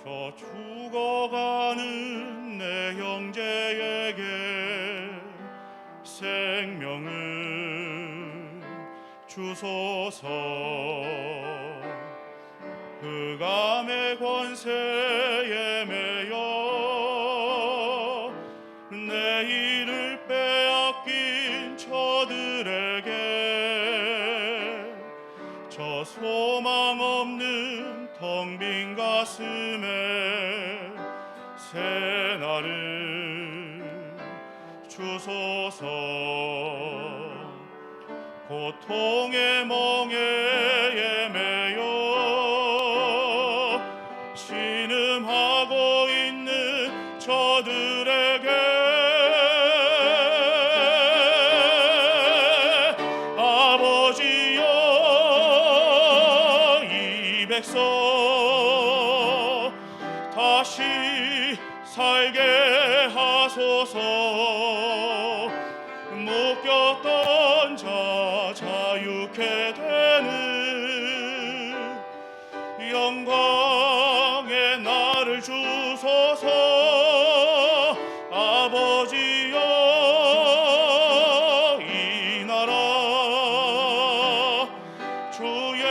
저 죽어가는 내 형제에게 생명을 주소서. 흑암의 권세에 매여 내일을 빼앗긴 저들에게 저 소망 없는 텅 빈 가슴에 새날을 주소서. 고통의 멍에에 매여 신음하고 있는 저들에게 아버지여 이 백성 다시 살게 하소서. 묶였던 자 자유케 되는 영광의 날을 주소서. 아버지여 이 나라 주의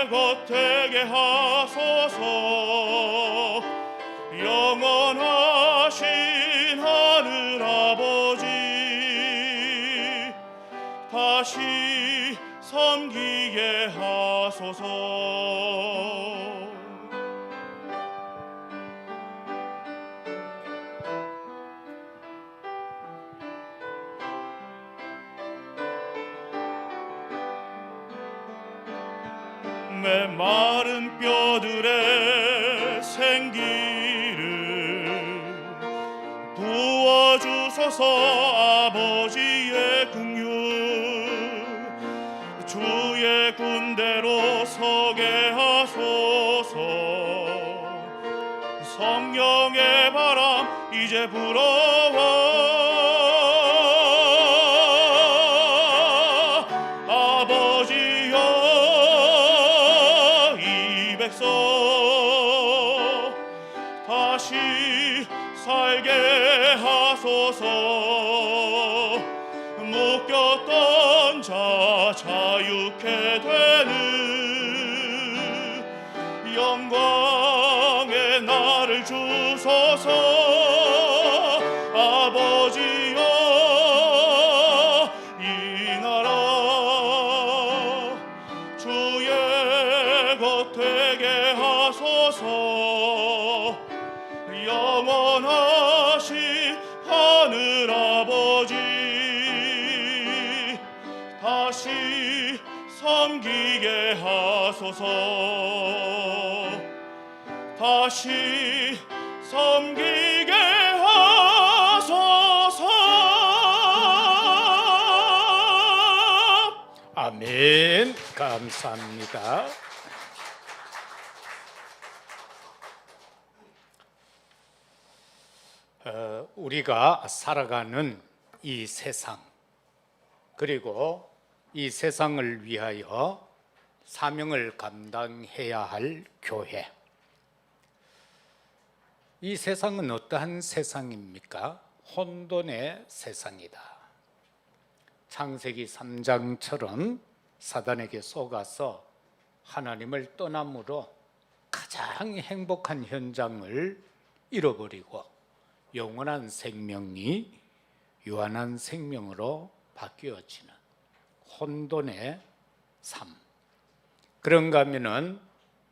것 되게 하소서. 영원하신 하늘 아버지 다시 섬기게 하소서. 메마른 뼈들의 생기를 부어주소서. 아버지의 긍휼 주의 군대로 서게 하소서. 성령의 바람 이제 불어와. 아버지여 이 백성 다시 살게 하소서. 묶였던 자 자유케 되는 영광의 날을 주소서. 아버지여 이 나라 주의 것 되게 하소서. 영원하신 하늘 아버지 다시 섬기게 하소서. 다시 섬기게 하소서. 아멘. 감사합니다. 우리가 살아가는 이 세상, 그리고 이 세상을 위하여 사명을 감당해야 할 교회, 이 세상은 어떠한 세상입니까? 혼돈의 세상이다. 창세기 3장처럼 사단에게 속아서 하나님을 떠남으로 가장 행복한 현장을 잃어버리고 영원한 생명이 유한한 생명으로 바뀌어지는 혼돈의 삶. 그런가 하면은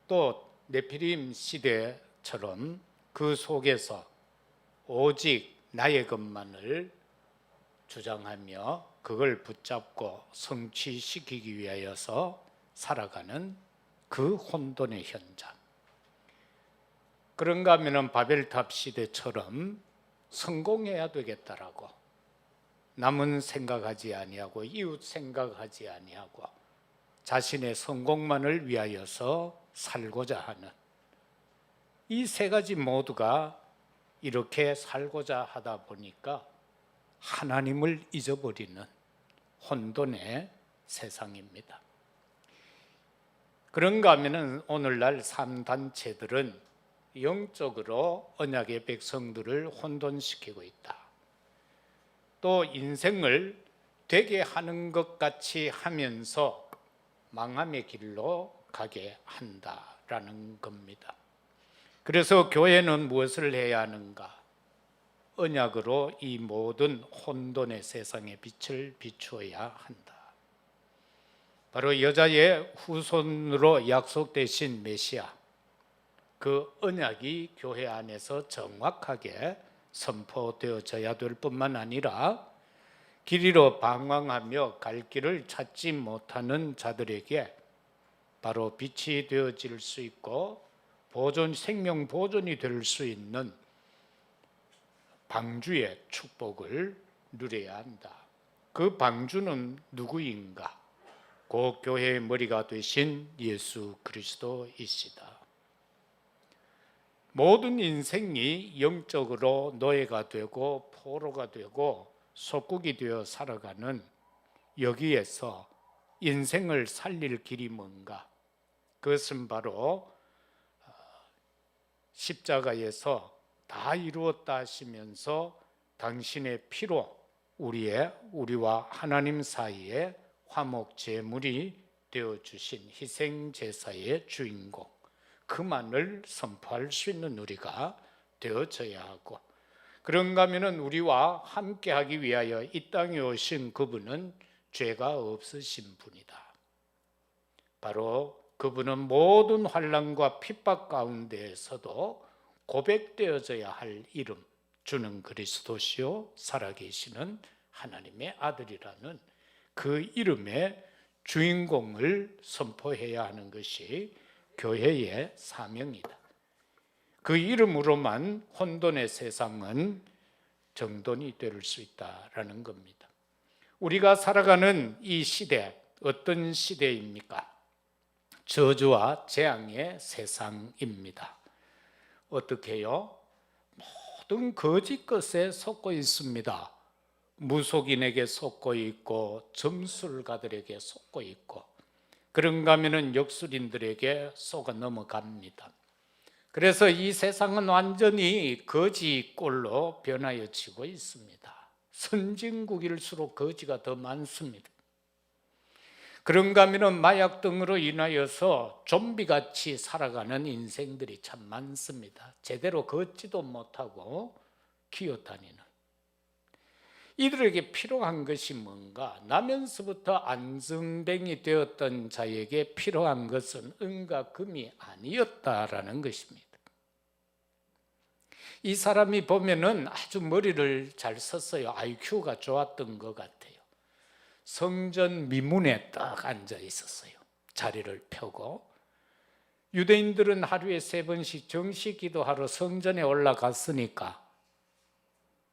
또 네피림 시대처럼 그 속에서 오직 나의 것만을 주장하며 그걸 붙잡고 성취시키기 위하여서 살아가는 그 혼돈의 현장. 그런가 하면은 바벨탑 시대처럼 성공해야 되겠다라고 남은 생각하지 아니하고 이웃 생각하지 아니하고 자신의 성공만을 위하여서 살고자 하는 이 세 가지 모두가 이렇게 살고자 하다 보니까 하나님을 잊어버리는 혼돈의 세상입니다. 그런가 하면은 오늘날 3단체들은 영적으로 언약의 백성들을 혼돈시키고 있다. 또 인생을 되게 하는 것 같이 하면서 망함의 길로 가게 한다라는 겁니다. 그래서 교회는 무엇을 해야 하는가? 언약으로 이 모든 혼돈의 세상에 빛을 비추어야 한다. 바로 여자의 후손으로 약속되신 메시아, 그 언약이 교회 안에서 정확하게 선포되어져야 될 뿐만 아니라 길 잃어 방황하며 갈 길을 찾지 못하는 자들에게 바로 빛이 되어질 수 있고 생명 보존이 될 수 있는 방주의 축복을 누려야 한다. 그 방주는 누구인가? 그 교회의 머리가 되신 예수 그리스도이시다. 모든 인생이 영적으로 노예가 되고 포로가 되고 속국이 되어 살아가는 여기에서 인생을 살릴 길이 뭔가? 그것은 바로 십자가에서 다 이루었다 하시면서 당신의 피로 우리와 하나님 사이에 화목 제물이 되어주신 희생제사의 주인공, 그만을 선포할 수 있는 우리가 되어져야 하고, 그런가 하면 우리와 함께하기 위하여 이 땅에 오신 그분은 죄가 없으신 분이다. 바로 그분은 모든 환난과 핍박 가운데에서도 고백되어져야 할 이름, 주는 그리스도시요 살아계시는 하나님의 아들이라는 그 이름의 주인공을 선포해야 하는 것이 교회의 사명이다. 그 이름으로만 혼돈의 세상은 정돈이 될 수 있다라는 겁니다. 우리가 살아가는 이 시대, 어떤 시대입니까? 저주와 재앙의 세상입니다. 어떻게요? 모든 거짓 것에 속고 있습니다. 무속인에게 속고 있고 점술가들에게 속고 있고, 그런가 하면 역술인들에게 속아 넘어갑니다. 그래서 이 세상은 완전히 거지 꼴로 변하여지고 있습니다. 선진국일수록 거지가 더 많습니다. 그런가 하면 마약 등으로 인하여서 좀비같이 살아가는 인생들이 참 많습니다. 제대로 걷지도 못하고 기어다니는. 이들에게 필요한 것이 뭔가? 나면서부터 안전뱅이 되었던 자에게 필요한 것은 은과 금이 아니었다라는 것입니다. 이 사람이 보면은 아주 머리를 잘 썼어요. IQ가 좋았던 것 같아요. 성전 미문에 딱 앉아 있었어요. 자리를 펴고. 유대인들은 하루에 3번씩 정식 기도하러 성전에 올라갔으니까,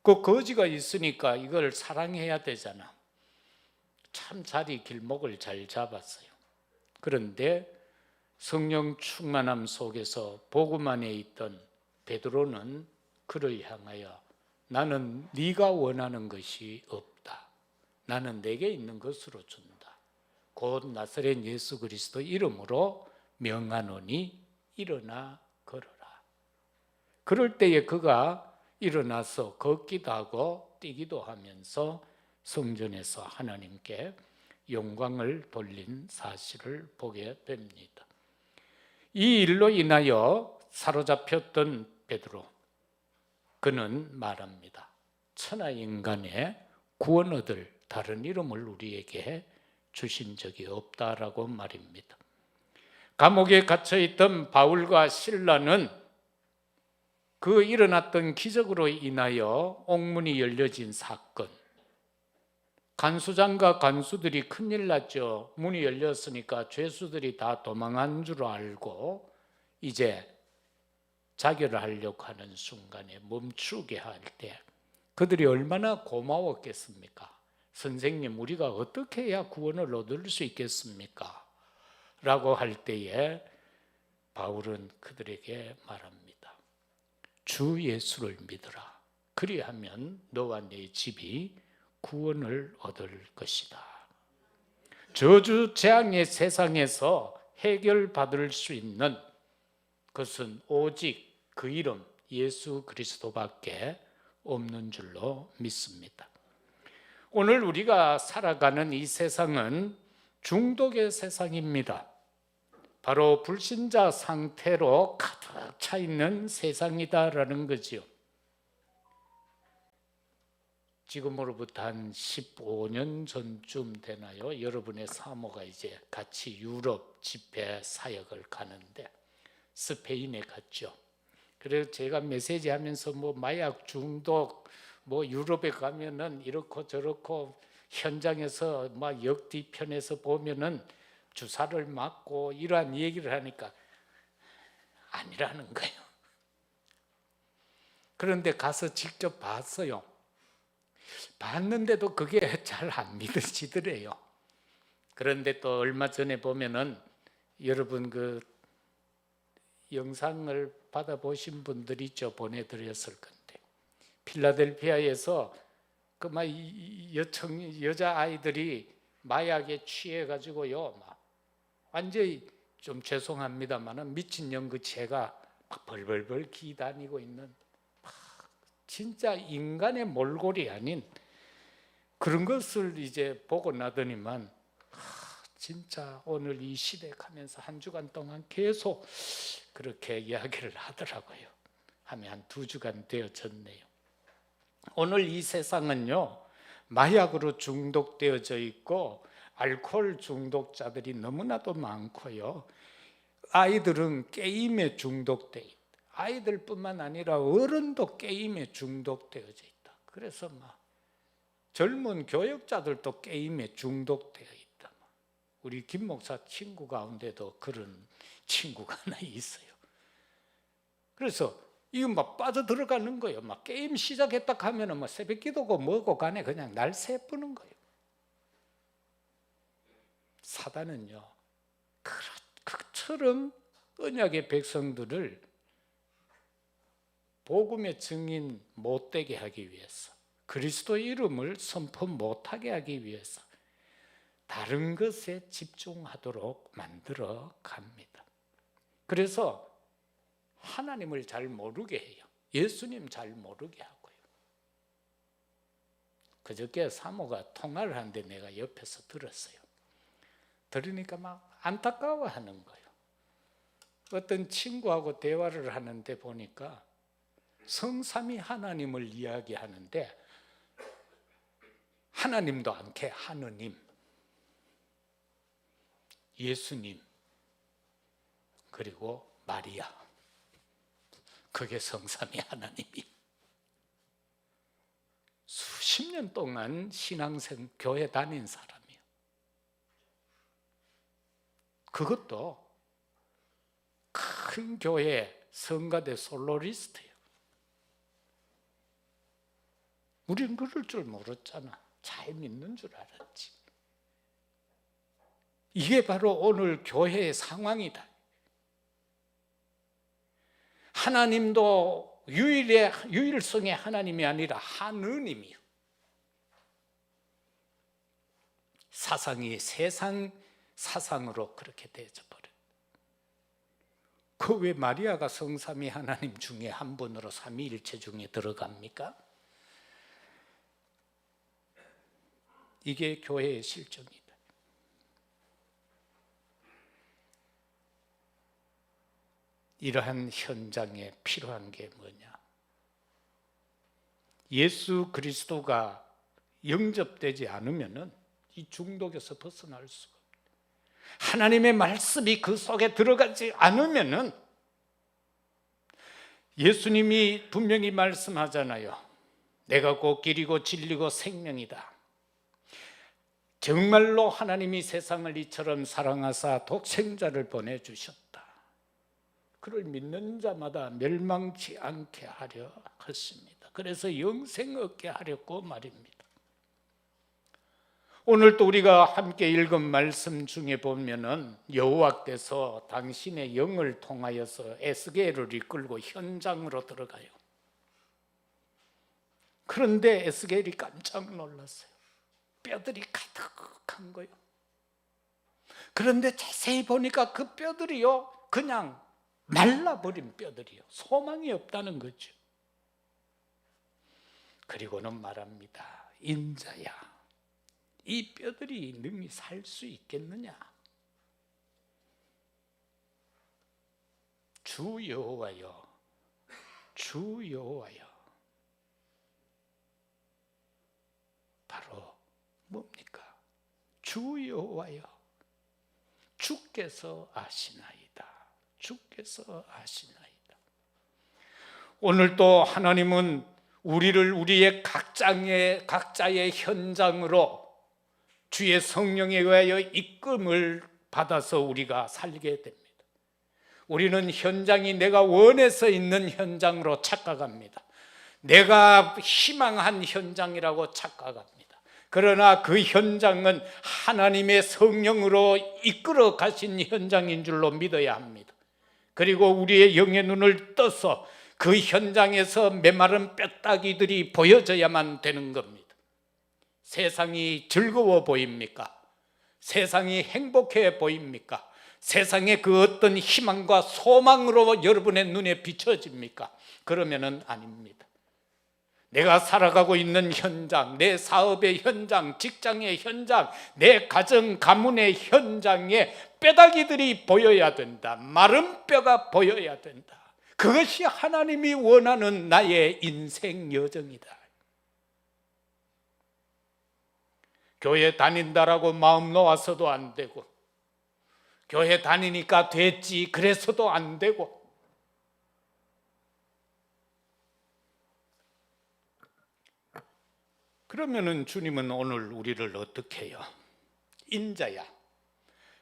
그 거지가 있으니까 이걸 사랑해야 되잖아. 참 자리 길목을 잘 잡았어요. 그런데 성령 충만함 속에서 복음 안에 있던 베드로는 그를 향하여 나는 네가 원하는 것이 없다. 나는 내게 있는 것으로 준다. 곧 나사렛 예수 그리스도 이름으로 명하노니 일어나 걸어라. 그럴 때에 그가 일어나서 걷기도 하고 뛰기도 하면서 성전에서 하나님께 영광을 돌린 사실을 보게 됩니다. 이 일로 인하여 사로잡혔던 베드로, 그는 말합니다. 천하 인간의 구원 얻을 다른 이름을 우리에게 주신 적이 없다라고 말입니다. 감옥에 갇혀있던 바울과 실라는 그 일어났던 기적으로 인하여 옥문이 열려진 사건, 간수장과 간수들이 큰일 났죠. 문이 열렸으니까 죄수들이 다 도망한 줄 알고 이제 자결을 하려고 하는 순간에 멈추게 할 때 그들이 얼마나 고마웠겠습니까? 선생님, 우리가 어떻게 해야 구원을 얻을 수 있겠습니까? 라고 할 때에 바울은 그들에게 말합니다. 주 예수를 믿으라. 그리하면 너와 네 집이 구원을 얻을 것이다. 저주 재앙의 세상에서 해결받을 수 있는 것은 오직 그 이름 예수 그리스도밖에 없는 줄로 믿습니다. 오늘 우리가 살아가는 이 세상은 중독의 세상입니다. 바로 불신자 상태로 가득 차 있는 세상이다라는 거지요. 지금으로부터 한 15년 전쯤 되나요? 여러분의 사모가 이제 같이 유럽 집회 사역을 가는데 스페인에 갔죠. 그래서 제가 메시지 하면서 뭐 마약 중독, 뭐 유럽에 가면은 이렇고 저렇고 현장에서 막 역뒤편에서 보면은 주사를 맞고 이러한 얘기를 하니까 아니라는 거예요. 그런데 가서 직접 봤어요. 봤는데도 그게 잘 안 믿어지더래요. 그런데 또 얼마 전에 보면은 여러분 그 영상을 받아보신 분들이 있죠. 보내드렸을 건데 필라델피아에서 그 막 여자 아이들이 마약에 취해가지고요, 막 완전히 좀 죄송합니다만은 미친년 그 죄가 막 벌벌벌 기다니고 있는 진짜 인간의 몰골이 아닌 그런 것을 이제 보고 나더니만 진짜 오늘 이 시댁 하면서 한 주간 동안 계속 그렇게 이야기를 하더라고요. 하면 한 2주간 되어졌네요. 오늘 이 세상은요, 마약으로 중독되어져 있고 알코올 중독자들이 너무나도 많고요. 아이들은 게임에 중독돼 있다. 아이들뿐만 아니라 어른도 게임에 중독되어져 있다. 그래서 막 젊은 교역자들도 게임에 중독되어 있다. 우리 김 목사 친구 가운데도 그런 친구가 하나 있어요. 그래서 이거 막 빠져 들어가는 거예요. 막 게임 시작했다 하면은 뭐 새벽 기도고 뭐고 간에 그냥 날 새뿌는 거예요. 사단은요, 그처럼 언약의 백성들을 복음의 증인 못되게 하기 위해서, 그리스도의 이름을 선포 못하게 하기 위해서 다른 것에 집중하도록 만들어 갑니다. 그래서 하나님을 잘 모르게 해요. 예수님 잘 모르게 하고요. 그저께 사모가 통화를 하는데 내가 옆에서 들었어요. 들으니까 막 안타까워하는 거예요. 어떤 친구하고 대화를 하는데 보니까 성삼위 하나님을 이야기하는데 하나님도 않게 하느님, 예수님, 그리고 마리아, 그게 성삼위 하나님이. 수십 년 동안 신앙생 교회 다닌 사람이에요. 그것도 큰 교회 성가대 솔로리스트예요. 우린 그럴 줄 모르잖아. 잘 믿는 줄 알았지. 이게 바로 오늘 교회의 상황이다. 하나님도 유일성의 하나님이 아니라 하느님이요. 사상이 세상 사상으로 그렇게 되어져 버려요. 그 왜 마리아가 성삼위 하나님 중에 한 분으로 삼위일체 중에 들어갑니까? 이게 교회의 실정이다. 이러한 현장에 필요한 게 뭐냐? 예수 그리스도가 영접되지 않으면은 이 중독에서 벗어날 수가 없다. 하나님의 말씀이 그 속에 들어가지 않으면은 예수님이 분명히 말씀하잖아요. 내가 곧 길이고 진리고 생명이다. 정말로 하나님이 세상을 이처럼 사랑하사 독생자를 보내주셨다. 그를 믿는 자마다 멸망치 않게 하려 하십니다. 그래서 영생 얻게 하려고 말입니다. 오늘 또 우리가 함께 읽은 말씀 중에 보면은 여호와께서 당신의 영을 통하여서 에스겔을 이끌고 현장으로 들어가요. 그런데 에스겔이 깜짝 놀랐어요. 뼈들이 가득한 거예요. 그런데 자세히 보니까 그 뼈들이요, 그냥 말라버린 뼈들이요. 소망이 없다는 거죠. 그리고는 말합니다. 인자야, 이 뼈들이 능히 살 수 있겠느냐? 주 여호와여, 주 여호와여. 바로 뭡니까? 주 여호와여, 주께서 아시나이다. 주께서 아시나이다. 오늘도 하나님은 우리를 우리의 각자의 현장으로 주의 성령에 의하여 이끌음을 받아서 우리가 살게 됩니다. 우리는 현장이 내가 원해서 있는 현장으로 착각합니다. 내가 희망한 현장이라고 착각합니다. 그러나 그 현장은 하나님의 성령으로 이끌어 가신 현장인 줄로 믿어야 합니다. 그리고 우리의 영의 눈을 떠서 그 현장에서 메마른 뼈다귀들이 보여져야만 되는 겁니다. 세상이 즐거워 보입니까? 세상이 행복해 보입니까? 세상의 그 어떤 희망과 소망으로 여러분의 눈에 비춰집니까? 그러면은 아닙니다. 내가 살아가고 있는 현장, 내 사업의 현장, 직장의 현장, 내 가정, 가문의 현장에 뼈다귀들이 보여야 된다. 마른 뼈가 보여야 된다. 그것이 하나님이 원하는 나의 인생 여정이다. 교회 다닌다라고 마음 놓아서도 안 되고, 교회 다니니까 됐지 그래서도 안 되고, 그러면은 주님은 오늘 우리를 어떻게 해요? 인자야,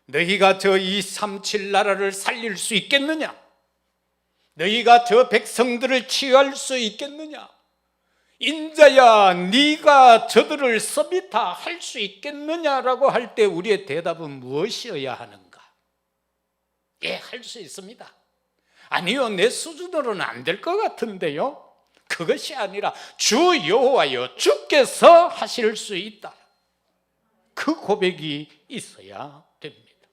너희가 저 237 나라를 살릴 수 있겠느냐? 너희가 저 백성들을 치유할 수 있겠느냐? 인자야, 네가 저들을 서비타할 수 있겠느냐라고 할 때 우리의 대답은 무엇이어야 하는가? 예, 할 수 있습니다. 아니요, 내 수준으로는 안 될 것 같은데요. 그것이 아니라 주 여호와여, 주께서 하실 수 있다. 그 고백이 있어야 됩니다.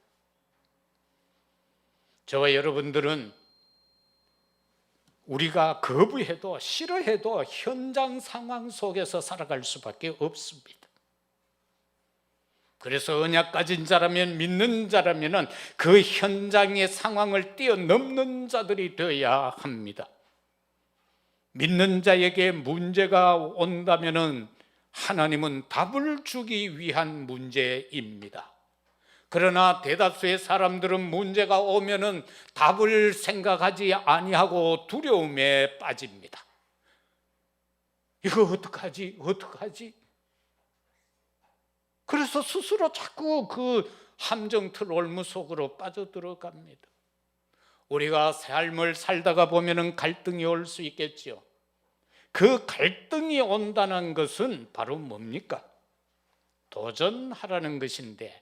저와 여러분들은 우리가 거부해도 싫어해도 현장 상황 속에서 살아갈 수밖에 없습니다. 그래서 언약 가진 자라면, 믿는 자라면 그 현장의 상황을 뛰어넘는 자들이 되어야 합니다. 믿는 자에게 문제가 온다면 하나님은 답을 주기 위한 문제입니다. 그러나 대다수의 사람들은 문제가 오면은 답을 생각하지 아니하고 두려움에 빠집니다. 이거 어떡하지? 그래서 스스로 자꾸 그 함정틀 올무 속으로 빠져들어갑니다. 우리가 삶을 살다가 보면은 갈등이 올 수 있겠죠. 그 갈등이 온다는 것은 바로 뭡니까? 도전하라는 것인데,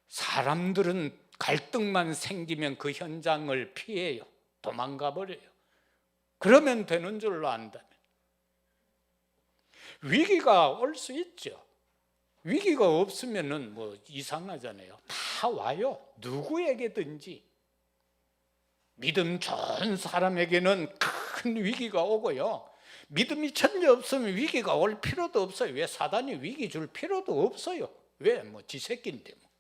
사람들은 갈등만 생기면 그 현장을 피해요. 도망가 버려요. 그러면 되는 줄로 안다면. 위기가 올 수 있죠. 위기가 없으면은 뭐 이상하잖아요. 다 와요. 누구에게든지. 믿음 좋은 사람에게는 큰 위기가 오고요. 믿음이 전혀 없으면 위기가 올 필요도 없어요. 왜? 사단이 위기 줄 필요도 없어요. 왜? 뭐 지 새끼인데 뭐.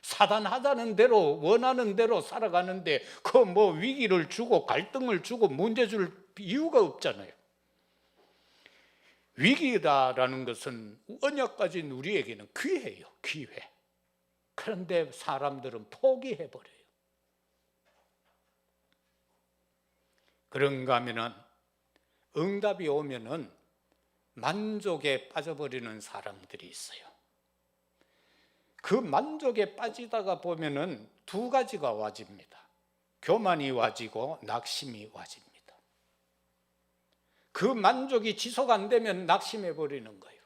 사단 하자는 대로 원하는 대로 살아가는데 그 뭐 위기를 주고 갈등을 주고 문제 줄 이유가 없잖아요. 위기다라는 것은 언약 가진 우리에게는 기회예요. 기회. 그런데 사람들은 포기해버려요. 그런가 하면은 응답이 오면은 만족에 빠져버리는 사람들이 있어요. 그 만족에 빠지다가 보면은 두 가지가 와집니다. 교만이 와지고 낙심이 와집니다. 그 만족이 지속 안 되면 낙심해 버리는 거예요.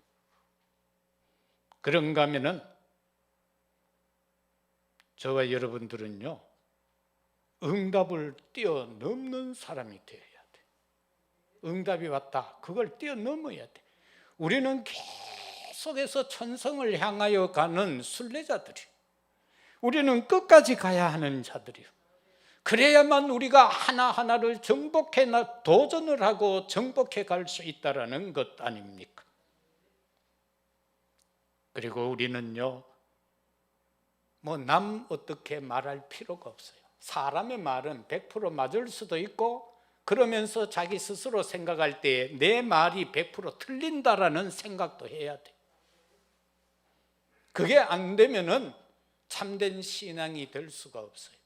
그런가 하면은 저와 여러분들은요, 응답을 뛰어넘는 사람이 되어야 돼. 응답이 왔다. 그걸 뛰어넘어야 돼. 우리는 계속해서 천성을 향하여 가는 순례자들이에요. 우리는 끝까지 가야 하는 자들이에요. 그래야만 우리가 하나하나를 도전을 하고 정복해 갈 수 있다는 것 아닙니까? 그리고 우리는요, 뭐 남 어떻게 말할 필요가 없어요. 사람의 말은 100% 맞을 수도 있고, 그러면서 자기 스스로 생각할 때 내 말이 100% 틀린다라는 생각도 해야 돼. 그게 안 되면은 참된 신앙이 될 수가 없어요.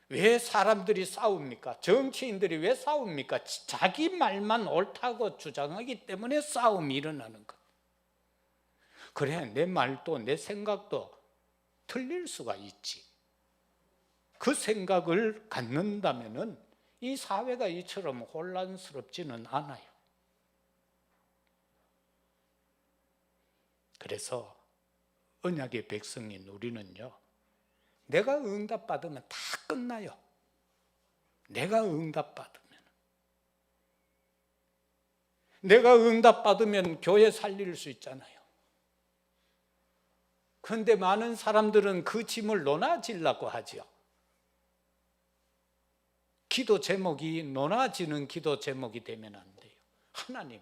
왜 사람들이 싸웁니까? 정치인들이 왜 싸웁니까? 자기 말만 옳다고 주장하기 때문에 싸움이 일어나는 것. 그래, 내 말도 내 생각도 틀릴 수가 있지. 그 생각을 갖는다면은 이 사회가 이처럼 혼란스럽지는 않아요. 그래서 언약의 백성인 우리는요, 내가 응답받으면 다 끝나요. 내가 응답받으면 교회 살릴 수 있잖아요. 그런데 많은 사람들은 그 짐을 논아지려고 하죠. 기도 제목이 논아지는 기도 제목이 되면 안 돼요. 하나님,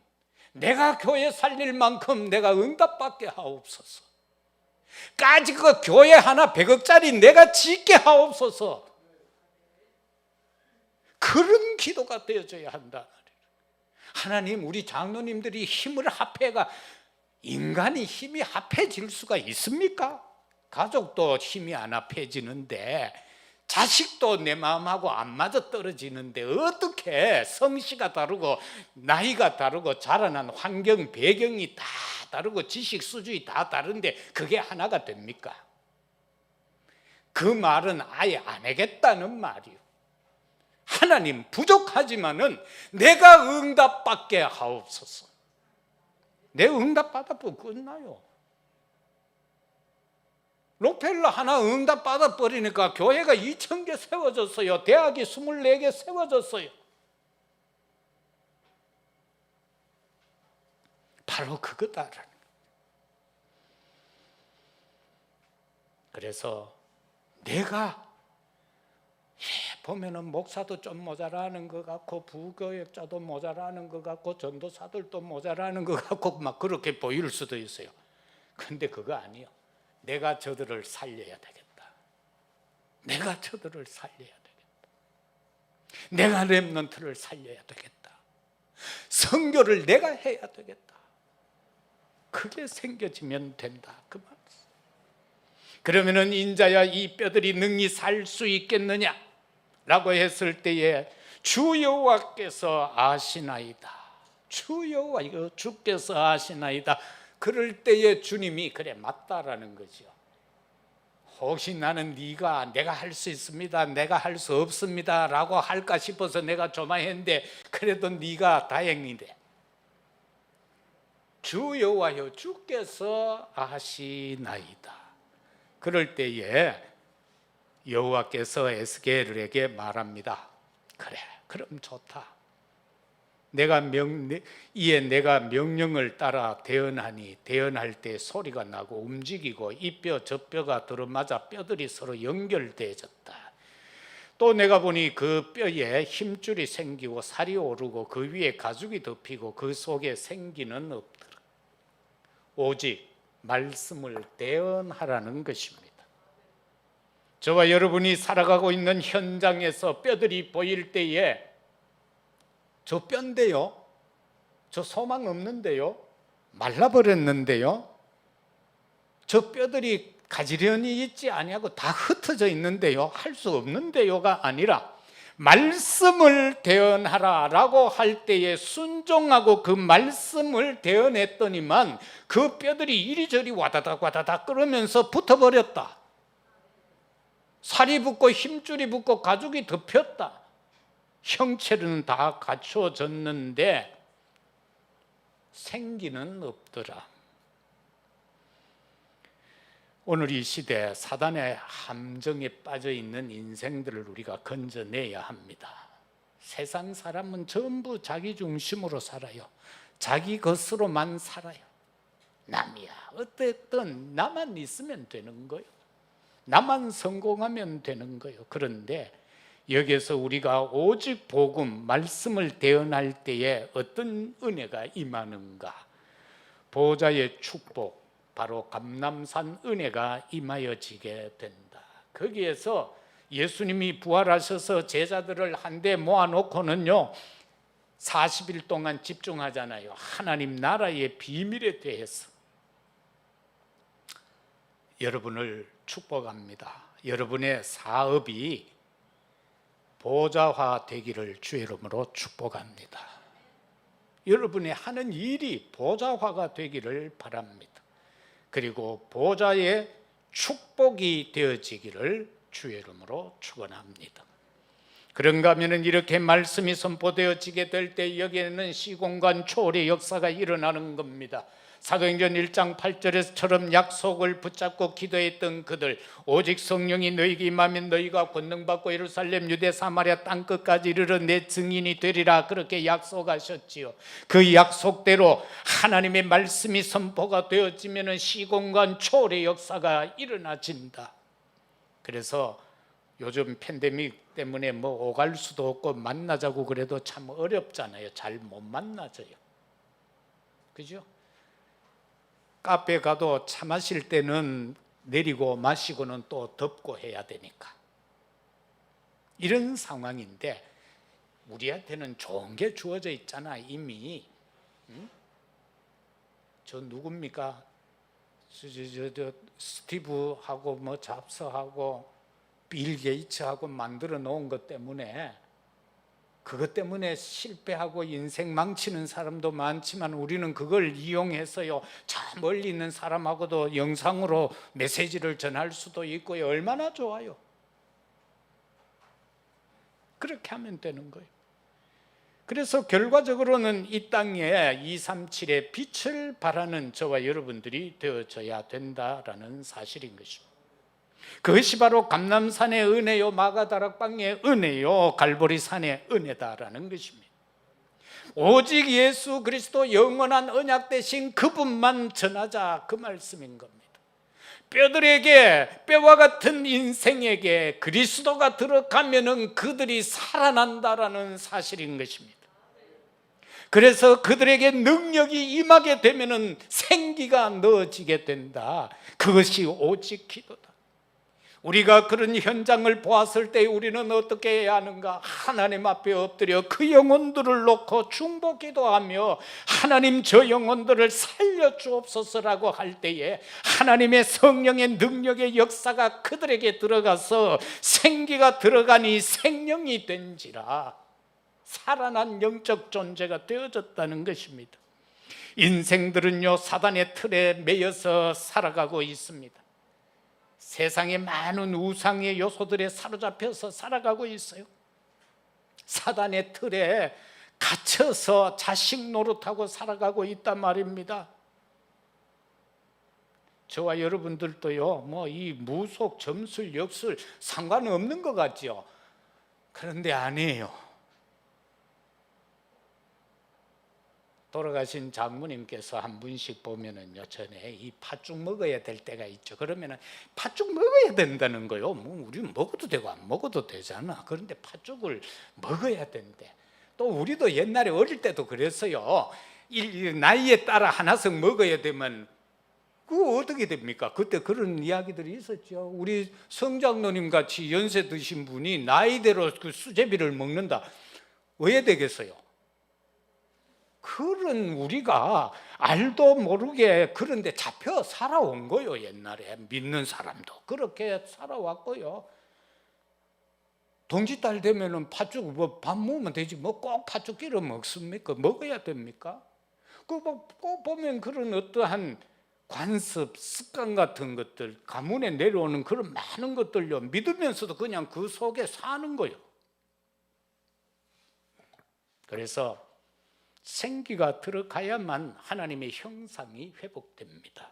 내가 교회 살릴 만큼 내가 응답받게 하옵소서. 까짓 거 교회 하나 100억짜리 내가 짓게 하옵소서. 그런 기도가 되어져야 한다. 하나님, 우리 장로님들이 힘을 합해가, 인간이 힘이 합해질 수가 있습니까? 가족도 힘이 안 합해지는데, 자식도 내 마음하고 안 맞아 떨어지는데 어떻게 성씨가 다르고 나이가 다르고 자라난 환경 배경이 다 다르고 지식 수준이 다 다른데 그게 하나가 됩니까? 그 말은 아예 안 하겠다는 말이요. 하나님, 부족하지만은 내가 응답받게 하옵소서. 내 응답받아도 끝나요. 록펠러 하나 응답받아 버리니까 교회가 2,000개 세워졌어요. 대학이 24개 세워졌어요. 바로 그거다라는 거예요. 그래서 내가 보면은 목사도 좀 모자라는 것 같고 부교역자도 모자라는 것 같고 전도사들도 모자라는 것 같고 막 그렇게 보일 수도 있어요. 근데 그거 아니에요. 내가 저들을 살려야 되겠다. 내가 저들을 살려야 되겠다. 내가 렘넌트를 살려야 되겠다. 선교를 내가 해야 되겠다. 그게 생겨지면 된다, 그 말이에요. 그러면은 인자야 이 뼈들이 능히 살 수 있겠느냐 라고 했을 때에 주 여호와께서 아시나이다. 주 여호와, 이거 주께서 아시나이다. 그럴 때에 주님이 그래 맞다라는 거죠. 혹시 나는 내가 할 수 있습니다, 내가 할 수 없습니다 라고 할까 싶어서 내가 조마했는데 그래도 네가 다행이네. 주 여호와여 주께서 아시나이다. 그럴 때에 여호와께서 에스겔에게 말합니다. 그래, 그럼 좋다. 내가 명령을 따라 대언하니 대언할 때 소리가 나고 움직이고 이 뼈 저 뼈가 들어맞아 뼈들이 서로 연결되어졌다. 또 내가 보니 그 뼈에 힘줄이 생기고 살이 오르고 그 위에 가죽이 덮이고 그 속에 생기는 없더라. 오직 말씀을 대언하라는 것입니다. 저와 여러분이 살아가고 있는 현장에서 뼈들이 보일 때에 저 뼈인데요, 저 소망 없는데요, 말라버렸는데요, 저 뼈들이 가지런히 있지 아니하고 다 흩어져 있는데요, 할 수 없는데요가 아니라 말씀을 대언하라 라고 할 때에 순종하고 그 말씀을 대언했더니만 그 뼈들이 이리저리 와다닥 끓으면서 붙어버렸다. 살이 붙고 힘줄이 붙고 가죽이 덮였다. 형체는 다 갖춰졌는데 생기는 없더라. 오늘 이 시대 사단의 함정에 빠져 있는 인생들을 우리가 건져내야 합니다. 세상 사람은 전부 자기 중심으로 살아요. 자기 것으로만 살아요. 남이야 어쨌든 나만 있으면 되는 거예요. 나만 성공하면 되는 거예요. 그런데 여기에서 우리가 오직 복음, 말씀을 대언할 때에 어떤 은혜가 임하는가? 보좌의 축복, 바로 감람산 은혜가 임하여지게 된다. 거기에서 예수님이 부활하셔서 제자들을 한데 모아놓고는요 40일 동안 집중하잖아요. 하나님 나라의 비밀에 대해서. 여러분을 축복합니다. 여러분의 사업이 보좌화 되기를 주의 이름으로 축복합니다. 여러분의 하는 일이 보좌화가 되기를 바랍니다. 그리고 보좌의 축복이 되어지기를 주의 이름으로 축원합니다. 그런가 하면 이렇게 말씀이 선포되어지게 될 때 여기에는 시공간 초월의 역사가 일어나는 겁니다. 사도행전 1장 8절에서처럼 약속을 붙잡고 기도했던 그들, 오직 성령이 너희에게 임하면 너희가 권능받고 예루살렘 유대 사마리아 땅끝까지 이르러 내 증인이 되리라, 그렇게 약속하셨지요. 그 약속대로 하나님의 말씀이 선포가 되어지면 시공간 초월의 역사가 일어나진다. 그래서 요즘 팬데믹 때문에 뭐 오갈 수도 없고 만나자고 그래도 참 어렵잖아요. 잘 못 만나져요. 그죠? 카페 가도 차 마실 때는 내리고 마시고는 또 덮고 해야 되니까. 이런 상황인데 우리한테는 좋은 게 주어져 있잖아 이미. 저 누굽니까? 저 스티브하고 뭐 잡스하고 빌 게이츠하고 만들어 놓은 것 때문에, 그것 때문에 실패하고 인생 망치는 사람도 많지만 우리는 그걸 이용해서요 저 멀리 있는 사람하고도 영상으로 메시지를 전할 수도 있고요. 얼마나 좋아요. 그렇게 하면 되는 거예요. 그래서 결과적으로는 이 땅에 237의 빛을 발하는 저와 여러분들이 되어져야 된다라는 사실인 것입니다. 그것이 바로 감람산의 은혜요, 마가다락방의 은혜요, 갈보리산의 은혜다라는 것입니다. 오직 예수 그리스도 영원한 언약 되신 그분만 전하자, 그 말씀인 겁니다. 뼈들에게, 뼈와 같은 인생에게 그리스도가 들어가면은 그들이 살아난다라는 사실인 것입니다. 그래서 그들에게 능력이 임하게 되면은 생기가 넣어지게 된다. 그것이 오직 기도다. 우리가 그런 현장을 보았을 때 우리는 어떻게 해야 하는가? 하나님 앞에 엎드려 그 영혼들을 놓고 중보 기도하며 하나님 저 영혼들을 살려주옵소서라고 할 때에 하나님의 성령의 능력의 역사가 그들에게 들어가서 생기가 들어가니 생명이 된지라 살아난 영적 존재가 되어졌다는 것입니다. 인생들은요 사단의 틀에 매여서 살아가고 있습니다. 세상의 많은 우상의 요소들에 사로잡혀서 살아가고 있어요. 사단의 틀에 갇혀서 자식 노릇하고 살아가고 있단 말입니다. 저와 여러분들도요 뭐 이 무속, 점술, 역술 상관없는 것 같죠. 그런데 아니에요. 돌아가신 장모님께서 한 분씩 보면은요 전에 이 팥죽 먹어야 될 때가 있죠. 그러면은 팥죽 먹어야 된다는 거요. 뭐 우리는 먹어도 되고 안 먹어도 되잖아. 그런데 팥죽을 먹어야 된대. 또 우리도 옛날에 어릴 때도 그랬어요. 나이에 따라 하나씩 먹어야 되면 그거 어떻게 됩니까? 그때 그런 이야기들이 있었죠. 우리 성장로님 같이 연세 드신 분이 나이대로 그 수제비를 먹는다. 왜 되겠어요? 그런 우리가 알도 모르게 그런데 잡혀 살아온 거요. 옛날에 믿는 사람도 그렇게 살아왔고요. 동짓달 되면은 팥죽 뭐 밥 먹으면 되지 뭐 꼭 팥죽 끼러 먹습니까? 먹어야 됩니까? 꼭 보면 그런 어떠한 관습, 습관 같은 것들 가문에 내려오는 그런 많은 것들요 믿으면서도 그냥 그 속에 사는 거요. 그래서 생기가 들어가야만 하나님의 형상이 회복됩니다.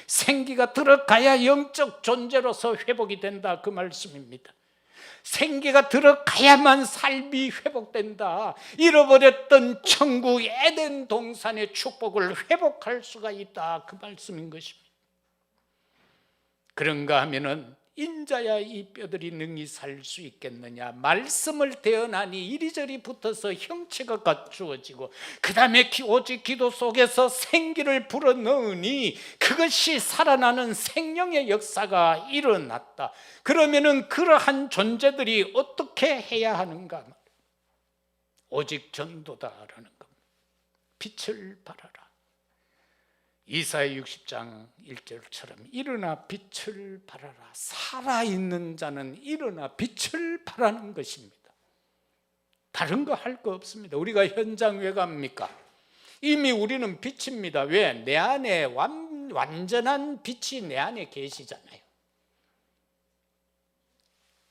생기가 들어가야 영적 존재로서 회복이 된다, 그 말씀입니다. 생기가 들어가야만 삶이 회복된다. 잃어버렸던 천국 에덴 동산의 축복을 회복할 수가 있다, 그 말씀인 것입니다. 그런가 하면은 인자야 이 뼈들이 능히 살 수 있겠느냐. 말씀을 대언하니 이리저리 붙어서 형체가 갖추어지고 그 다음에 오직 기도 속에서 생기를 불어넣으니 그것이 살아나는 생명의 역사가 일어났다. 그러면은 그러한 존재들이 어떻게 해야 하는가? 오직 전도다라는 겁니다. 빛을 발하라. 이사야 60장 1절처럼 일어나 빛을 발하라. 살아있는 자는 일어나 빛을 발하는 것입니다. 다른 거 할 거 없습니다. 우리가 현장 왜 갑니까? 이미 우리는 빛입니다. 왜? 내 안에 완전한 빛이 내 안에 계시잖아요.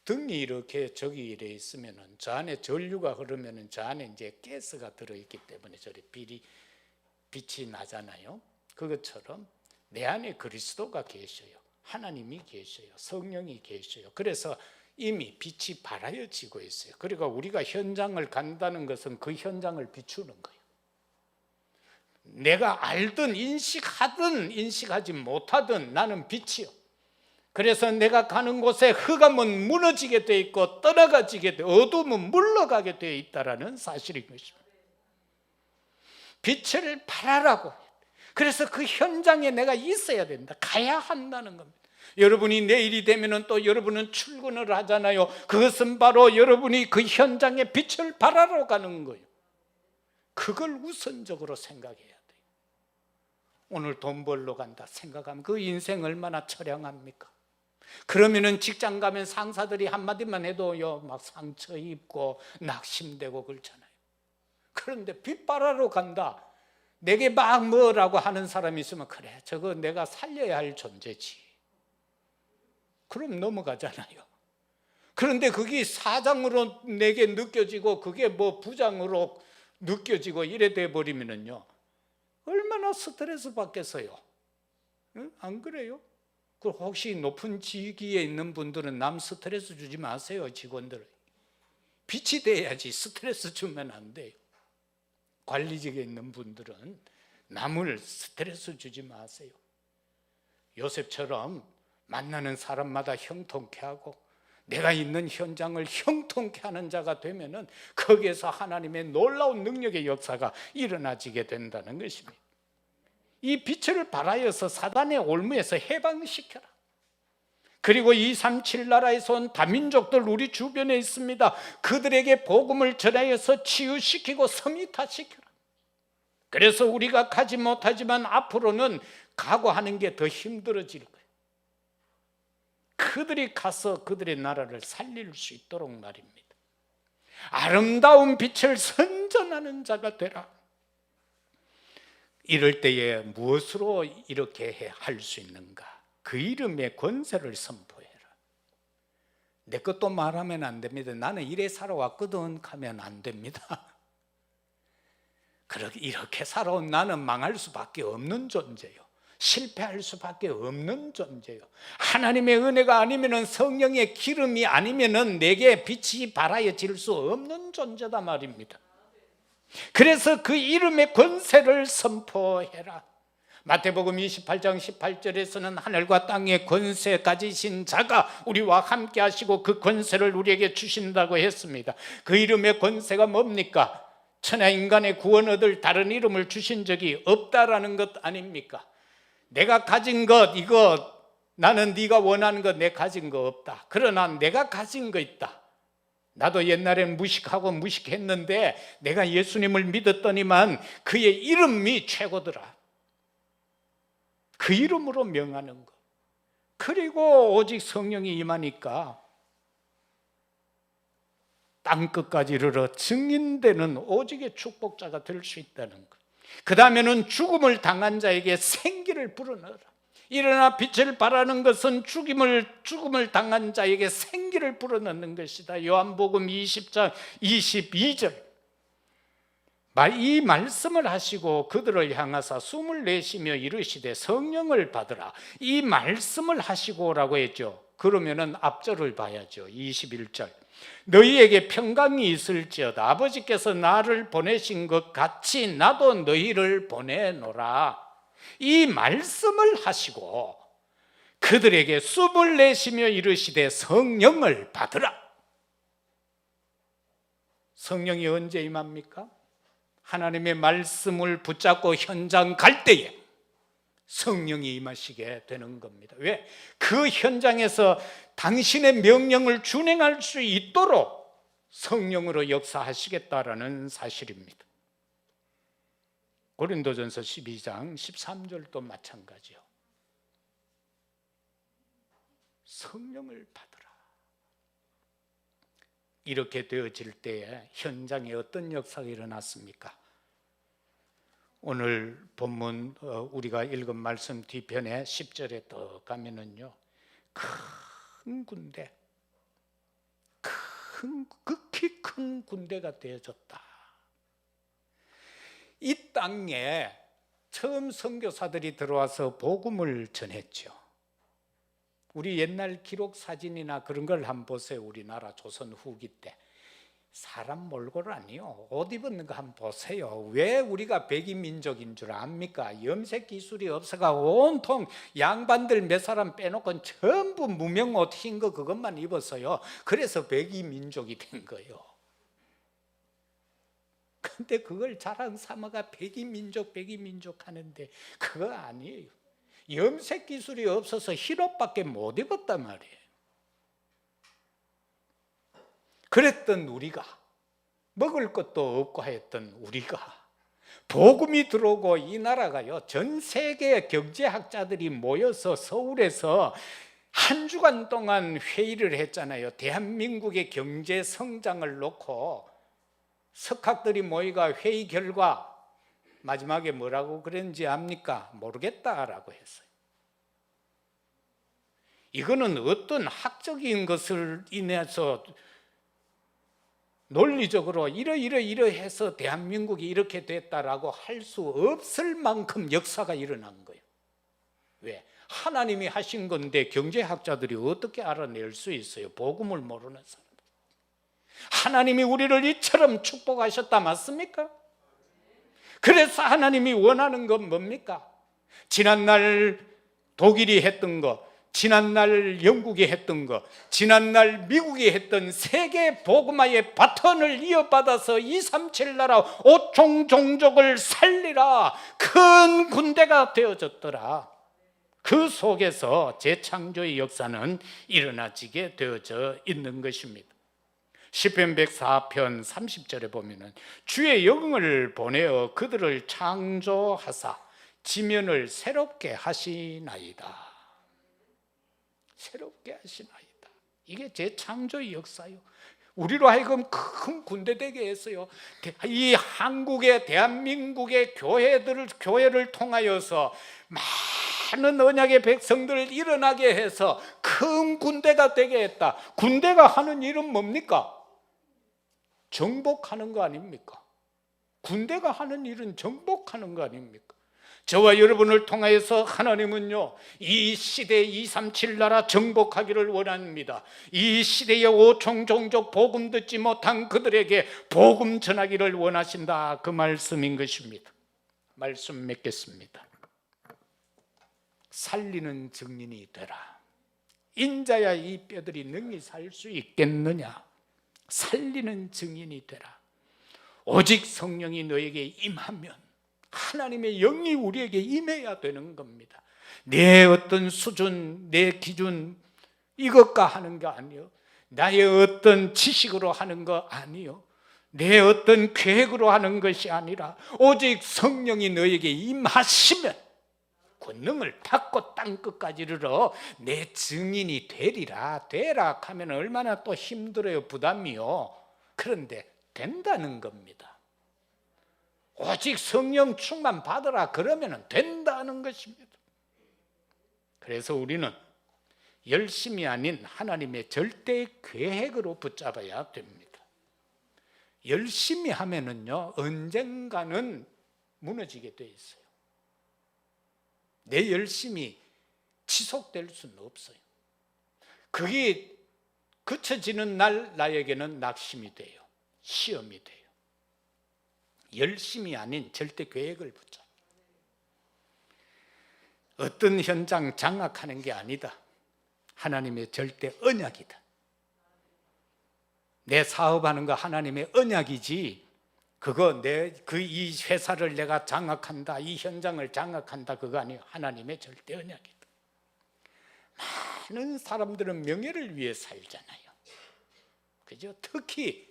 등이 이렇게 저기 이래 있으면은 저 안에 전류가 흐르면은 저 안에 이제 가스가 들어있기 때문에 저리 빛이 나잖아요. 그것처럼 내 안에 그리스도가 계셔요. 하나님이 계셔요. 성령이 계셔요. 그래서 이미 빛이 발하여지고 있어요. 그러니까 우리가 현장을 간다는 것은 그 현장을 비추는 거예요. 내가 알든 인식하든 인식하지 못하든 나는 빛이요. 그래서 내가 가는 곳에 흑암은 무너지게 돼 있고 떠나가지게 돼, 어둠은 물러가게 되어 있다라는 사실인 것입니다. 빛을 발하라고. 그래서 그 현장에 내가 있어야 된다. 가야 한다는 겁니다. 여러분이 내일이 되면은 또 여러분은 출근을 하잖아요. 그것은 바로 여러분이 그 현장에 빛을 발하러 가는 거예요. 그걸 우선적으로 생각해야 돼요. 오늘 돈 벌러 간다 생각하면 그 인생 얼마나 처량합니까? 그러면은 직장 가면 상사들이 한마디만 해도요 막 상처 입고 낙심되고 그렇잖아요. 그런데 빛 발하러 간다. 내게 막 뭐라고 하는 사람이 있으면 그래 저거 내가 살려야 할 존재지. 그럼 넘어가잖아요. 그런데 그게 사장으로 내게 느껴지고 그게 뭐 부장으로 느껴지고 이래 돼 버리면은요 얼마나 스트레스 받겠어요. 응? 안 그래요? 그 혹시 높은 직위에 있는 분들은 남 스트레스 주지 마세요. 직원들 빛이 돼야지 스트레스 주면 안 돼요. 관리직에 있는 분들은 남을 스트레스 주지 마세요. 요셉처럼 만나는 사람마다 형통케 하고 내가 있는 현장을 형통케 하는 자가 되면은 거기에서 하나님의 놀라운 능력의 역사가 일어나지게 된다는 것입니다. 이 빛을 발하여서 사단의 올무에서 해방시켜라. 그리고 237 나라에서 온 다민족들 우리 주변에 있습니다. 그들에게 복음을 전하여서 치유시키고 서밋화시켜라. 그래서 우리가 가지 못하지만 앞으로는 각오하는 게 더 힘들어질 거예요. 그들이 가서 그들의 나라를 살릴 수 있도록 말입니다. 아름다운 빛을 선전하는 자가 되라. 이럴 때에 무엇으로 이렇게 할 수 있는가? 그 이름의 권세를 선포해라. 내 것도 말하면 안 됩니다. 나는 이래 살아왔거든 하면 안 됩니다. 이렇게 살아온 나는 망할 수밖에 없는 존재요. 실패할 수밖에 없는 존재요. 하나님의 은혜가 아니면은 성령의 기름이 아니면은 내게 빛이 발하여질 수 없는 존재다 말입니다. 그래서 그 이름의 권세를 선포해라. 마태복음 28장 18절에서는 하늘과 땅의 권세 가지신 자가 우리와 함께 하시고 그 권세를 우리에게 주신다고 했습니다. 그 이름의 권세가 뭡니까? 천하인간의 구원 얻을 다른 이름을 주신 적이 없다라는 것 아닙니까? 내가 가진 것 이거 나는 네가 원하는 것 내 가진 거 없다. 그러나 내가 가진 거 있다. 나도 옛날엔 무식하고 무식했는데 내가 예수님을 믿었더니만 그의 이름이 최고더라. 그 이름으로 명하는 것. 그리고 오직 성령이 임하니까 땅끝까지 이르러 증인되는 오직의 축복자가 될 수 있다는 것. 그 다음에는 죽음을 당한 자에게 생기를 불어넣어라. 일어나 빛을 발하는 것은 죽음을 당한 자에게 생기를 불어넣는 것이다. 요한복음 20장 22절. 이 말씀을 하시고 그들을 향하사 숨을 내쉬며 이르시되 성령을 받으라. 이 말씀을 하시고라고 했죠. 그러면은 앞절을 봐야죠. 21절. 너희에게 평강이 있을지어다. 아버지께서 나를 보내신 것 같이 나도 너희를 보내노라. 이 말씀을 하시고 그들에게 숲을 내시며 이르시되 성령을 받으라. 성령이 언제 임합니까? 하나님의 말씀을 붙잡고 현장 갈 때에 성령이 임하시게 되는 겁니다. 왜? 그 현장에서 당신의 명령을 준행할 수 있도록 성령으로 역사하시겠다라는 사실입니다. 고린도전서 12장 13절도 마찬가지요. 성령을 받으라. 이렇게 되어질 때에 현장에 어떤 역사가 일어났습니까? 오늘 본문 우리가 읽은 말씀 뒤편에 10절에 더 가면은요, 큰 군대, 극히 큰 군대가 되어졌다. 이 땅에 처음 선교사들이 들어와서 복음을 전했죠. 우리 옛날 기록 사진이나 그런 걸 한번 보세요. 우리나라 조선 후기 때 사람 몰골아니요, 옷 입은 거 한번 보세요. 왜 우리가 백인 민족인 줄 압니까? 염색 기술이 없어가 온통 양반들 몇 사람 빼놓고 전부 무명 옷 흰 거 그것만 입었어요. 그래서 백인 민족이 된 거예요. 근데 그걸 자랑 삼아가 백인 민족 하는데 그거 아니에요. 염색 기술이 없어서 흰 옷밖에 못 입었단 말이에요. 그랬던 우리가, 먹을 것도 없고 했던 우리가 복음이 들어오고 이 나라가요, 전 세계 경제학자들이 모여서 서울에서 한 주간 동안 회의를 했잖아요. 대한민국의 경제 성장을 놓고 석학들이 모이가 회의 결과 마지막에 뭐라고 그랬는지 압니까? 모르겠다라고 했어요. 이거는 어떤 학적인 것을 인해서 논리적으로 이러해서 대한민국이 이렇게 됐다라고 할 수 없을 만큼 역사가 일어난 거예요. 왜? 하나님이 하신 건데 경제학자들이 어떻게 알아낼 수 있어요? 복음을 모르는 사람. 하나님이 우리를 이처럼 축복하셨다 맞습니까? 그래서 하나님이 원하는 건 뭡니까? 지난날 독일이 했던 거, 지난날 영국이 했던 거, 지난날 미국이 했던 세계 복음화의 바톤을 이어받아서 237 나라 5총 종족을 살리라. 큰 군대가 되어졌더라. 그 속에서 재창조의 역사는 일어나지게 되어져 있는 것입니다. 시편 104편 30절에 보면은 주의 영을 보내어 그들을 창조하사 지면을 새롭게 하시나이다. 새롭게 하시나이다. 이게 재창조의 역사요. 우리로 하여금 큰 군대 되게 했어요. 이 한국의 대한민국의 교회를 통하여서 많은 언약의 백성들을 일어나게 해서 큰 군대가 되게 했다. 군대가 하는 일은 뭡니까? 정복하는 거 아닙니까? 군대가 하는 일은 정복하는 거 아닙니까? 저와 여러분을 통하여서 하나님은요, 이 시대 237 나라 정복하기를 원합니다. 이 시대의 5총 종족 복음 듣지 못한 그들에게 복음 전하기를 원하신다. 그 말씀인 것입니다. 말씀 맺겠습니다. 살리는 증인이 되라. 인자야 이 뼈들이 능히 살 수 있겠느냐? 살리는 증인이 되라. 오직 성령이 너에게 임하면 하나님의 영이 우리에게 임해야 되는 겁니다. 내 어떤 수준, 내 기준 이것과 하는 거 아니요, 나의 어떤 지식으로 하는 거 아니요, 내 어떤 계획으로 하는 것이 아니라 오직 성령이 너에게 임하시면 권능을 받고 땅끝까지 이르러 내 증인이 되리라. 되라 하면 얼마나 또 힘들어요, 부담이요. 그런데 된다는 겁니다. 오직 성령 충만 받으라 그러면 된다는 것입니다. 그래서 우리는 열심이 아닌 하나님의 절대 계획으로 붙잡아야 됩니다. 열심히 하면은요, 언젠가는 무너지게 돼 있어요. 내 열심이 지속될 수는 없어요. 그게 그쳐지는 날 나에게는 낙심이 돼요. 시험이 돼요. 열심이 아닌 절대 계획을 붙잡아요. 어떤 현장 장악하는 게 아니다. 하나님의 절대 언약이다. 내 사업하는 거 하나님의 언약이지, 그거 이 회사를 내가 장악한다, 이 현장을 장악한다, 그거 아니에요. 하나님의 절대 언약이다. 많은 사람들은 명예를 위해 살잖아요. 그죠? 특히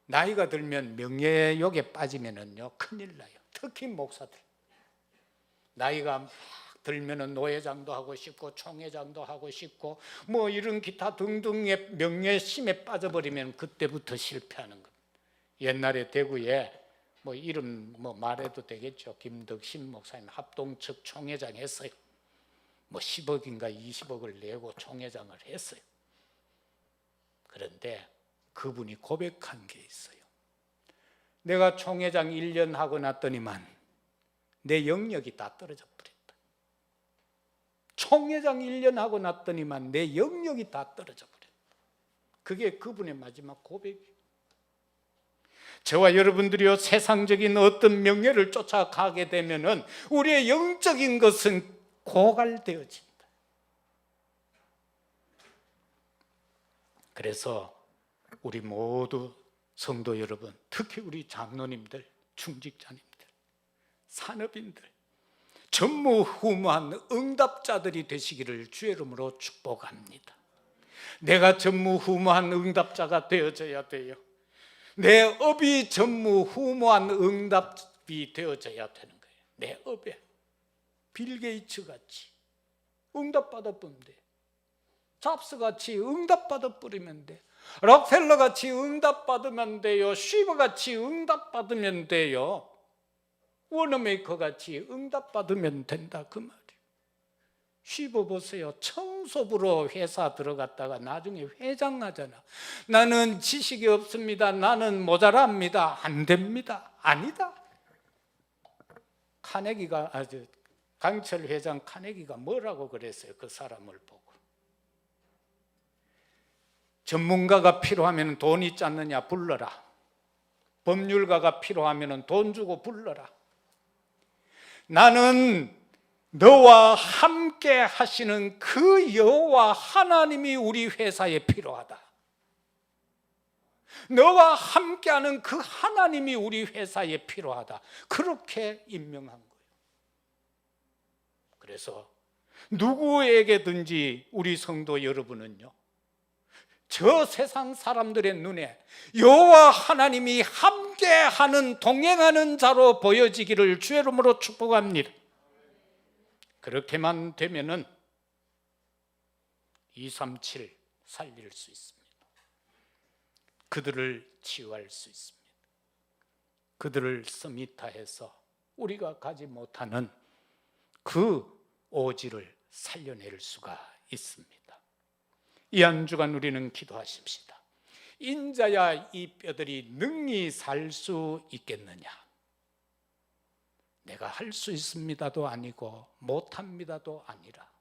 나이가 들면 명예욕에 빠지면은요 큰일 나요. 특히 목사들 나이가 막 들면은 노회장도 하고 싶고 총회장도 하고 싶고 뭐 이런 기타 등등의 명예심에 빠져버리면 그때부터 실패하는 겁니다. 옛날에 대구에 뭐 이름 뭐 말해도 되겠죠. 김덕신 목사님 합동측 총회장 했어요. 뭐 10억인가 20억을 내고 총회장을 했어요. 그런데 그분이 고백한 게 있어요. 내가 총회장 1년 하고 났더니만 내 영역이 다 떨어져 버렸다. 총회장 1년 하고 났더니만 내 영역이 다 떨어져 버렸다. 그게 그분의 마지막 고백이에요. 저와 여러분들이요, 세상적인 어떤 명예를 쫓아가게 되면은 우리의 영적인 것은 고갈되어진다. 그래서 우리 모두 성도 여러분, 특히 우리 장로님들, 중직자님들, 산업인들, 전무후무한 응답자들이 되시기를 주의 이름으로 축복합니다. 내가 전무후무한 응답자가 되어져야 돼요. 내 업이 전무후무한 응답이 되어져야 되는 거예요. 내 업에 빌 게이츠 같이 응답받아 버리면 돼. 잡스 같이 응답받아 버리면 돼. 록펠러 같이 응답받으면 돼요. 쉬버 같이 응답받으면 돼요. 워너메이커 같이 응답받으면 된다, 그 말이에요. 쉬버 보세요. 청소부로 회사 들어갔다가 나중에 회장하잖아. 나는 지식이 없습니다. 나는 모자랍니다. 안 됩니다. 아니다. 강철 회장 카네기가 뭐라고 그랬어요? 그 사람을 보고. 전문가가 필요하면 돈 있지 않느냐, 불러라. 법률가가 필요하면 돈 주고 불러라. 나는 너와 함께 하시는 그 여호와 하나님이 우리 회사에 필요하다. 너와 함께하는 그 하나님이 우리 회사에 필요하다. 그렇게 임명한 거예요. 그래서 누구에게든지 우리 성도 여러분은요, 저 세상 사람들의 눈에 여호와 하나님이 함께하는 동행하는 자로 보여지기를 주의 이름으로 축복합니다. 그렇게만 되면은 237 살릴 수 있습니다. 그들을 치유할 수 있습니다. 그들을 서밋화해서 우리가 가지 못하는 그 오지를 살려낼 수가 있습니다. 이 한 주간 우리는 기도하십시다. 인자야 이 뼈들이 능히 살 수 있겠느냐? 내가 할 수 있습니다도 아니고 못합니다도 아니라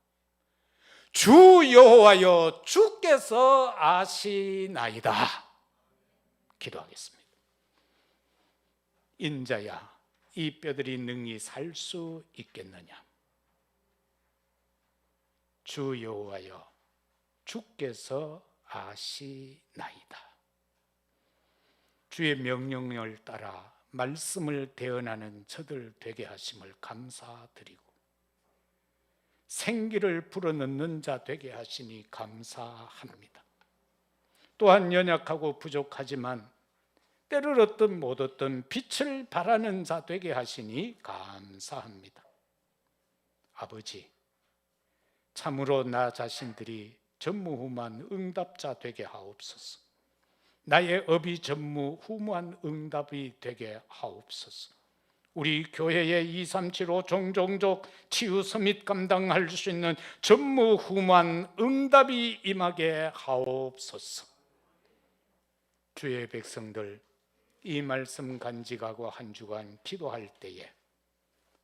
주 여호와여 주께서 아시나이다. 기도하겠습니다. 인자야 이 뼈들이 능히 살 수 있겠느냐? 주 여호와여 주께서 아시나이다. 주의 명령을 따라 말씀을 대언하는 저들 되게 하심을 감사드리고 생기를 불어넣는 자 되게 하시니 감사합니다. 또한 연약하고 부족하지만 때를 얻든 못 얻든 빛을 발하는 자 되게 하시니 감사합니다. 아버지, 참으로 나 자신들이 전무후무한 응답자 되게 하옵소서. 나의 업이 전무후무한 응답이 되게 하옵소서. 우리 교회의 2375 종종족 치유 서밋 감당할 수 있는 전무후무한 응답이 임하게 하옵소서. 주의 백성들 이 말씀 간직하고 한 주간 기도할 때에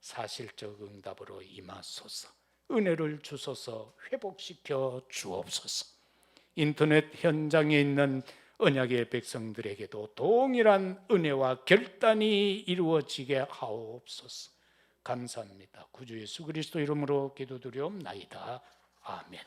사실적 응답으로 임하소서. 은혜를 주소서. 회복시켜 주옵소서. 인터넷 현장에 있는 언약의 백성들에게도 동일한 은혜와 결단이 이루어지게 하옵소서. 감사합니다. 구주 예수 그리스도 이름으로 기도드리옵나이다. 아멘.